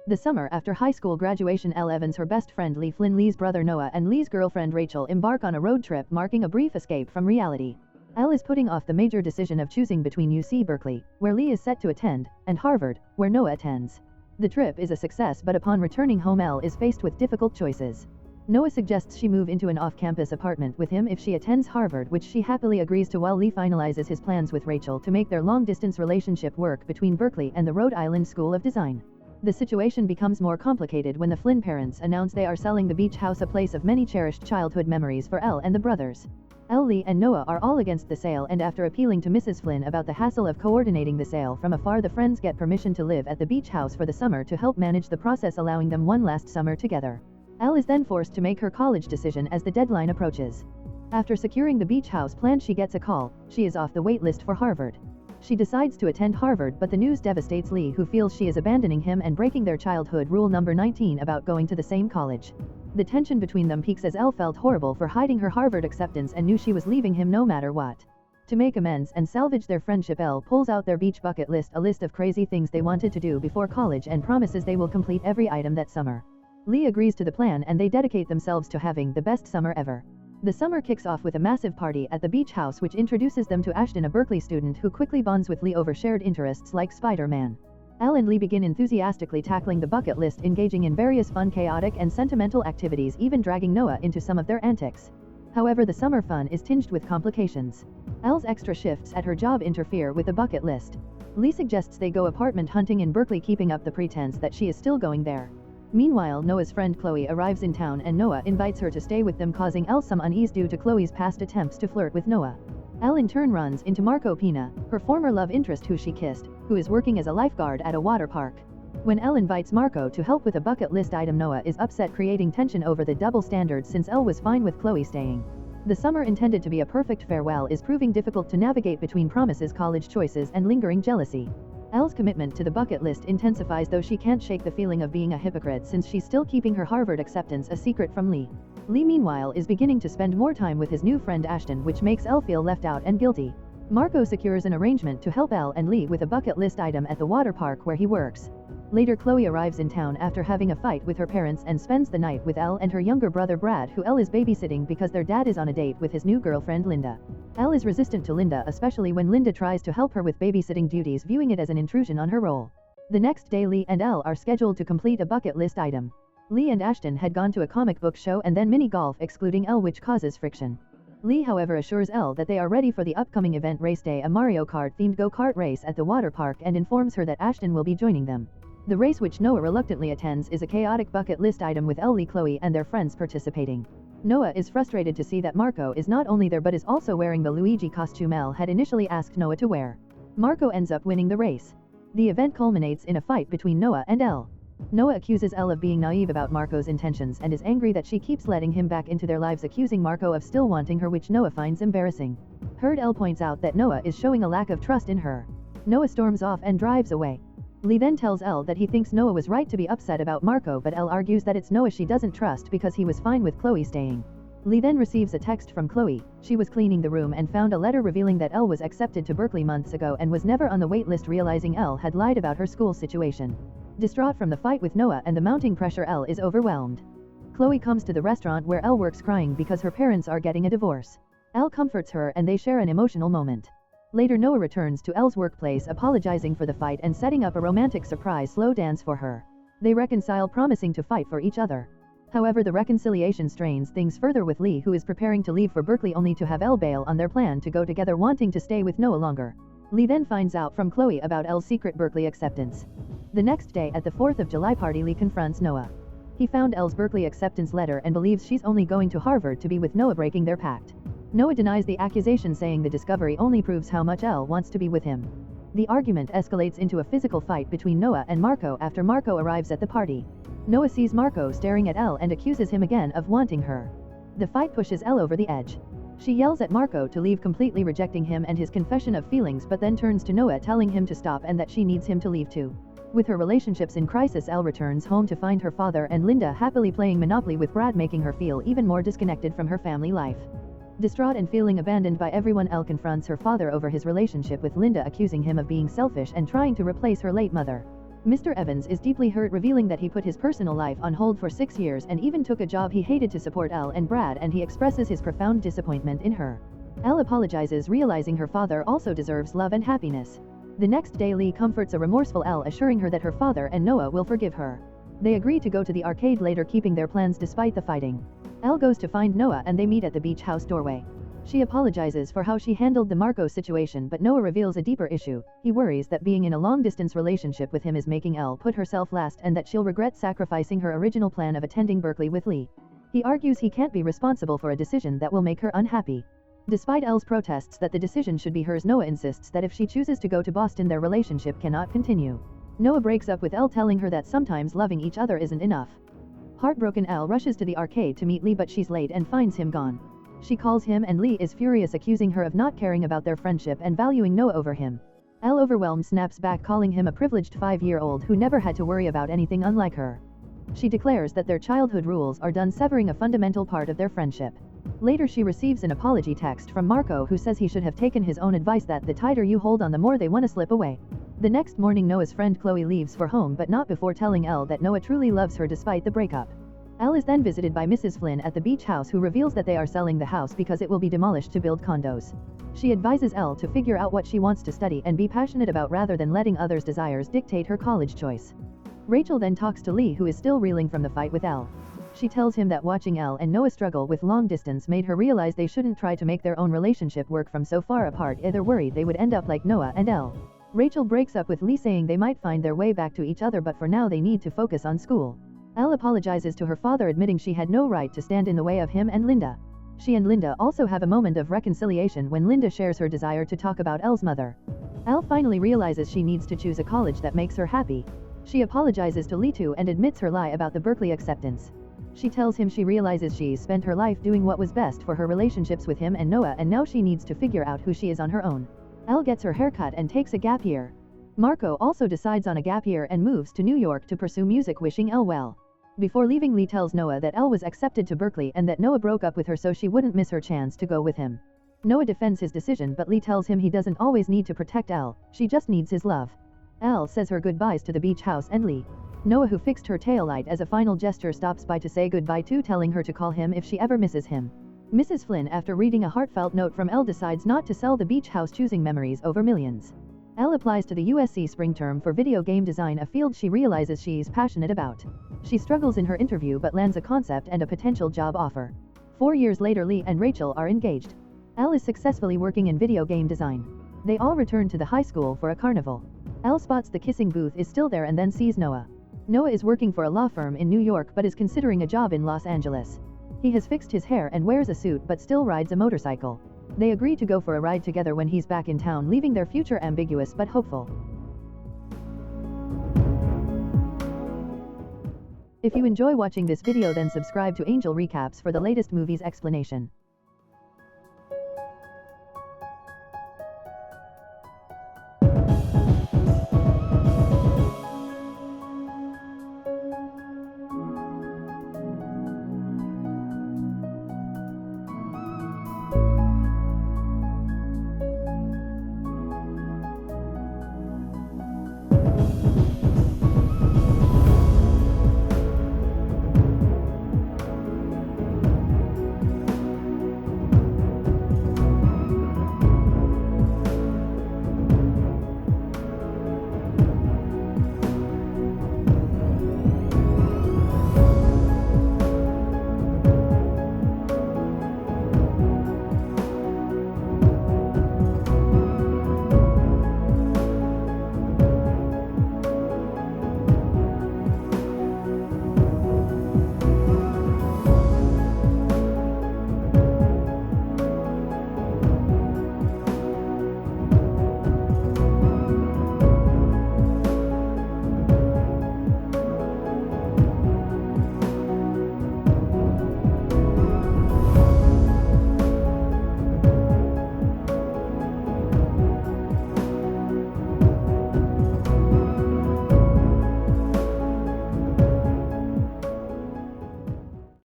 The summer after high school graduation, Elle Evans, her best friend Lee Flynn, Lee's brother Noah, and Lee's girlfriend Rachel embark on a road trip marking a brief escape from reality. Elle is putting off the major decision of choosing between UC Berkeley, where Lee is set to attend, and Harvard, where Noah attends. The trip is a success, but upon returning home Elle is faced with difficult choices. Noah suggests she move into an off-campus apartment with him if she attends Harvard, which she happily agrees to, while Lee finalizes his plans with Rachel to make their long-distance relationship work between Berkeley and the Rhode Island School of Design. The situation becomes more complicated when the Flynn parents announce they are selling the beach house, a place of many cherished childhood memories for Elle and the brothers. Elle, Lee, and Noah are all against the sale, and after appealing to Mrs. Flynn about the hassle of coordinating the sale from afar, the friends get permission to live at the beach house for the summer to help manage the process, allowing them one last summer together. Elle is then forced to make her college decision as the deadline approaches. After securing the beach house plan, she gets a call. She is off the wait list for Harvard. She decides to attend Harvard, but the news devastates Lee, who feels she is abandoning him and breaking their childhood rule number 19 about going to the same college. The tension between them peaks as Elle felt horrible for hiding her Harvard acceptance and knew she was leaving him no matter what. To make amends and salvage their friendship, Elle pulls out their beach bucket list, a list of crazy things they wanted to do before college, and promises they will complete every item that summer. Lee agrees to the plan, and they dedicate themselves to having the best summer ever. The summer kicks off with a massive party at the beach house, which introduces them to Ashton, a Berkeley student who quickly bonds with Lee over shared interests like Spider-Man. Elle and Lee begin enthusiastically tackling the bucket list, engaging in various fun, chaotic, and sentimental activities, even dragging Noah into some of their antics. However, the summer fun is tinged with complications. Elle's extra shifts at her job interfere with the bucket list. Lee suggests they go apartment hunting in Berkeley, keeping up the pretense that she is still going there. Meanwhile, Noah's friend Chloe arrives in town, and Noah invites her to stay with them, causing Elle some unease due to Chloe's past attempts to flirt with Noah. Elle in turn runs into Marco Pina, her former love interest who she kissed, who is working as a lifeguard at a water park. When Elle invites Marco to help with a bucket list item, Noah is upset, creating tension over the double standards since Elle was fine with Chloe staying. The summer intended to be a perfect farewell is proving difficult to navigate between promises, college choices, and lingering jealousy. Elle's commitment to the bucket list intensifies, though she can't shake the feeling of being a hypocrite since she's still keeping her Harvard acceptance a secret from Lee. Lee, meanwhile, is beginning to spend more time with his new friend Ashton, which makes Elle feel left out and guilty. Marco secures an arrangement to help Elle and Lee with a bucket list item at the water park where he works. Later, Chloe arrives in town after having a fight with her parents and spends the night with Elle and her younger brother Brad, who Elle is babysitting because their dad is on a date with his new girlfriend Linda. Elle is resistant to Linda, especially when Linda tries to help her with babysitting duties, viewing it as an intrusion on her role. The next day, Lee and Elle are scheduled to complete a bucket list item. Lee and Ashton had gone to a comic book show and then mini golf, excluding Elle, which causes friction. Lee, however, assures Elle that they are ready for the upcoming event race day, a Mario Kart-themed go-kart race at the water park, and informs her that Ashton will be joining them. The race, which Noah reluctantly attends, is a chaotic bucket list item with Elle, Lee, Chloe, and their friends participating. Noah is frustrated to see that Marco is not only there but is also wearing the Luigi costume Elle had initially asked Noah to wear. Marco ends up winning the race. The event culminates in a fight between Noah and Elle. Noah accuses Elle of being naive about Marco's intentions and is angry that she keeps letting him back into their lives, accusing Marco of still wanting her, which Noah finds embarrassing. Hurt, Elle points out that Noah is showing a lack of trust in her. Noah storms off and drives away. Lee then tells Elle that he thinks Noah was right to be upset about Marco, but Elle argues that it's Noah she doesn't trust because he was fine with Chloe staying. Lee then receives a text from Chloe. She was cleaning the room and found a letter revealing that Elle was accepted to Berkeley months ago and was never on the wait list, realizing Elle had lied about her school situation. Distraught from the fight with Noah and the mounting pressure, Elle is overwhelmed. Chloe comes to the restaurant where Elle works, crying because her parents are getting a divorce. Elle comforts her and they share an emotional moment. Later, Noah returns to Elle's workplace, apologizing for the fight and setting up a romantic surprise slow dance for her. They reconcile, promising to fight for each other. However, the reconciliation strains things further with Lee, who is preparing to leave for Berkeley only to have Elle bail on their plan to go together, wanting to stay with Noah longer. Lee then finds out from Chloe about Elle's secret Berkeley acceptance. The next day at the 4th of July party, Lee confronts Noah. He found Elle's Berkeley acceptance letter and believes she's only going to Harvard to be with Noah, breaking their pact. Noah denies the accusation, saying the discovery only proves how much Elle wants to be with him. The argument escalates into a physical fight between Noah and Marco after Marco arrives at the party. Noah sees Marco staring at Elle and accuses him again of wanting her. The fight pushes Elle over the edge. She yells at Marco to leave, completely rejecting him and his confession of feelings, but then turns to Noah, telling him to stop and that she needs him to leave too. With her relationships in crisis, Elle returns home to find her father and Linda happily playing Monopoly with Brad, making her feel even more disconnected from her family life. Distraught and feeling abandoned by everyone, Elle confronts her father over his relationship with Linda, accusing him of being selfish and trying to replace her late mother. Mr. Evans is deeply hurt, revealing that he put his personal life on hold for 6 years and even took a job he hated to support Elle and Brad, and he expresses his profound disappointment in her. Elle apologizes, realizing her father also deserves love and happiness. The next day, Lee comforts a remorseful Elle, assuring her that her father and Noah will forgive her. They agree to go to the arcade later, keeping their plans despite the fighting. Elle goes to find Noah and they meet at the beach house doorway. She apologizes for how she handled the Marco situation, but Noah reveals a deeper issue. He worries that being in a long-distance relationship with him is making Elle put herself last and that she'll regret sacrificing her original plan of attending Berkeley with Lee. He argues he can't be responsible for a decision that will make her unhappy. Despite Elle's protests that the decision should be hers, Noah insists that if she chooses to go to Boston, their relationship cannot continue. Noah breaks up with Elle, telling her that sometimes loving each other isn't enough. Heartbroken, Elle rushes to the arcade to meet Lee, but she's late and finds him gone. She calls him and Lee is furious, accusing her of not caring about their friendship and valuing Noah over him. Elle, overwhelmed, snaps back, calling him a privileged 5-year-old who never had to worry about anything unlike her. She declares that their childhood rules are done, severing a fundamental part of their friendship. Later, she receives an apology text from Marco, who says he should have taken his own advice, that the tighter you hold on, the more they want to slip away. The next morning, Noah's friend Chloe leaves for home, but not before telling Elle that Noah truly loves her despite the breakup. Elle is then visited by Mrs. Flynn at the beach house, who reveals that they are selling the house because it will be demolished to build condos. She advises Elle to figure out what she wants to study and be passionate about rather than letting others' desires dictate her college choice. Rachel then talks to Lee, who is still reeling from the fight with Elle. She tells him that watching Elle and Noah struggle with long distance made her realize they shouldn't try to make their own relationship work from so far apart, either worried they would end up like Noah and Elle. Rachel breaks up with Lee, saying they might find their way back to each other, but for now they need to focus on school. Elle apologizes to her father, admitting she had no right to stand in the way of him and Linda. She and Linda also have a moment of reconciliation when Linda shares her desire to talk about Elle's mother. Elle finally realizes she needs to choose a college that makes her happy. She apologizes to Lee too and admits her lie about the Berkeley acceptance. She tells him she realizes she's spent her life doing what was best for her relationships with him and Noah, and now she needs to figure out who she is on her own. Elle gets her hair cut and takes a gap year. Marco also decides on a gap year and moves to New York to pursue music, wishing Elle well. Before leaving, Lee tells Noah that Elle was accepted to Berkeley and that Noah broke up with her so she wouldn't miss her chance to go with him. Noah defends his decision, but Lee tells him he doesn't always need to protect Elle, she just needs his love. Elle says her goodbyes to the beach house and Lee. Noah, who fixed her taillight as a final gesture, stops by to say goodbye too, telling her to call him if she ever misses him. Mrs. Flynn, after reading a heartfelt note from Elle, decides not to sell the beach house, choosing memories over millions. Elle applies to the USC spring term for video game design, a field she realizes she's passionate about. She struggles in her interview but lands a concept and a potential job offer. 4 years later, Lee and Rachel are engaged. Elle is successfully working in video game design. They all return to the high school for a carnival. Elle spots the kissing booth is still there and then sees Noah. Noah is working for a law firm in New York but is considering a job in Los Angeles. He has fixed his hair and wears a suit but still rides a motorcycle. They agree to go for a ride together when he's back in town, leaving their future ambiguous but hopeful. If you enjoy watching this video, then subscribe to Angel Recaps for the latest movies explanation.